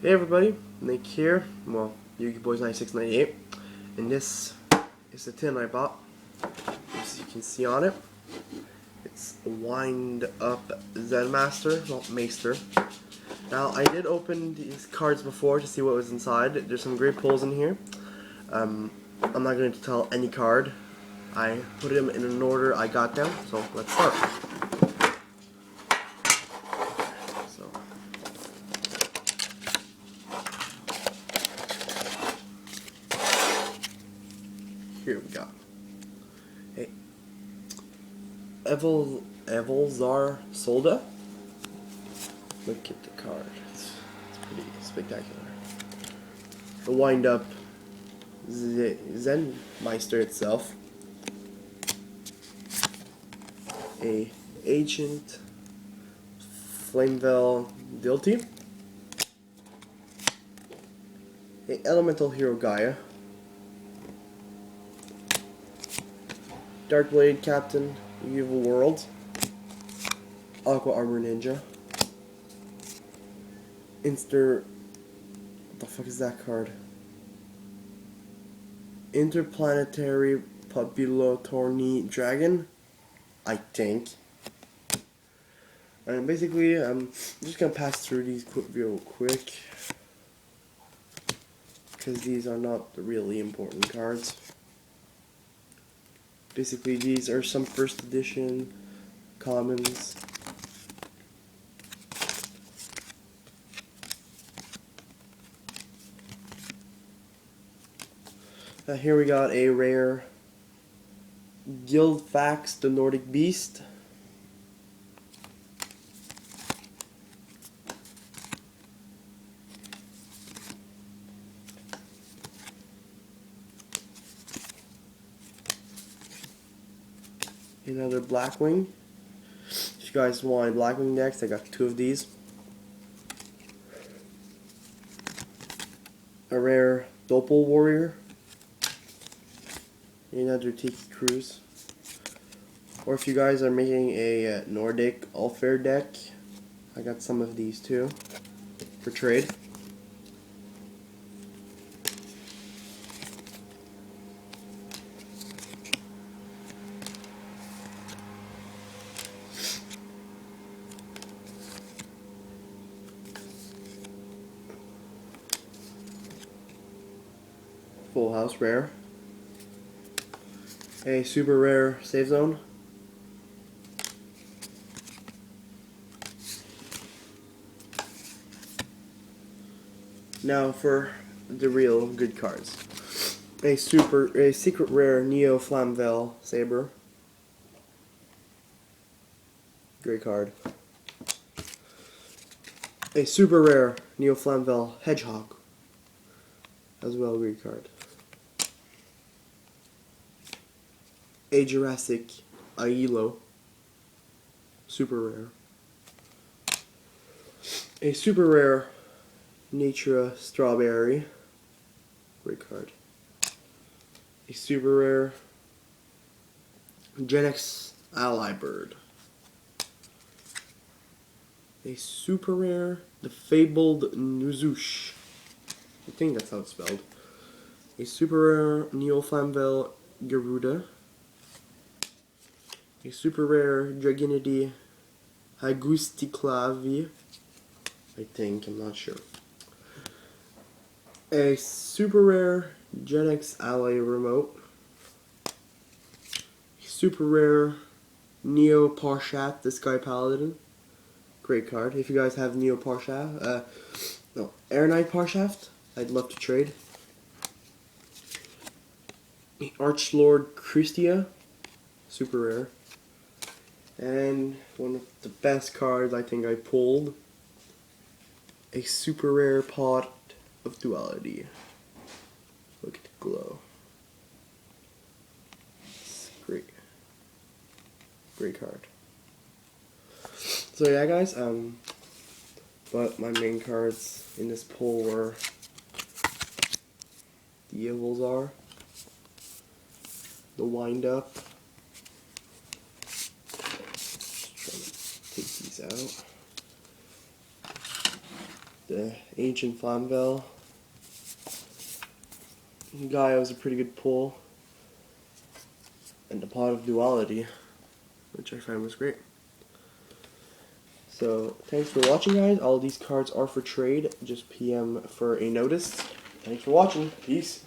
Hey everybody, Nick here. Well, Yugi Boys 9698, and this is the tin I bought. As you can see on it, it's a Windup Zenmaster, not Maester. Now I did open these cards before to see what was inside. There's some great pulls in here. I'm not going to tell any card. I put them in an order I got them. So let's start. Here we go. Hey, Evolzar Solda. Look at the card. It's pretty spectacular. The Windup Zenmaster itself. A Ancient Flamevell Dilty. A Elemental Hero Gaia. Darkblade Captain Evil World. Aqua Armor Ninja. What the fuck is that card? Interplanetary Papilotorni Dragon, I think. And basically, I'm just gonna pass through these real quick because these are not the really important cards. Basically, these are some first edition commons. Here we got a rare Guildfax, the Nordic Beast. Another Blackwing. If you guys want Blackwing decks, I got two of these. A rare Doppel Warrior. Another Tiki Cruise. Or if you guys are making a Nordic All-Fair deck, I got some of these too for trade. Full House rare. A super rare Save Zone. Now for the real good cards. A secret rare Neo Flamvell Saber. Great card. A super rare Neo Flamvell Hedgehog. As well, great card. A Jurassic Ailo, super rare. A super rare Natura Strawberry, great card. A super rare Gen X Ally Bird. A super rare The Fabled Nuzush, I think that's how it's spelled. A super rare Neo Flamvell Garuda. A super rare Dragonity Hagusticlavi, I think, I'm not sure. A super rare Gen X Ally Remote. A super rare Neo Parshat, the Sky Paladin. Great card. If you guys have Neo Parshat, Air Knight Parshaft, I'd love to trade. Archlord Christia, super rare. And one of the best cards I think I pulled, a super rare Pot of Duality. Look at the glow. It's great. Great card. So yeah guys, but my main cards in this pull were the Evolzar, the Windup. Take these out. The Ancient Flamvel. Gaia was a pretty good pull. And the Pot of Duality, which I find was great. So, thanks for watching, guys. All of these cards are for trade. Just PM for a notice. Thanks for watching. Peace.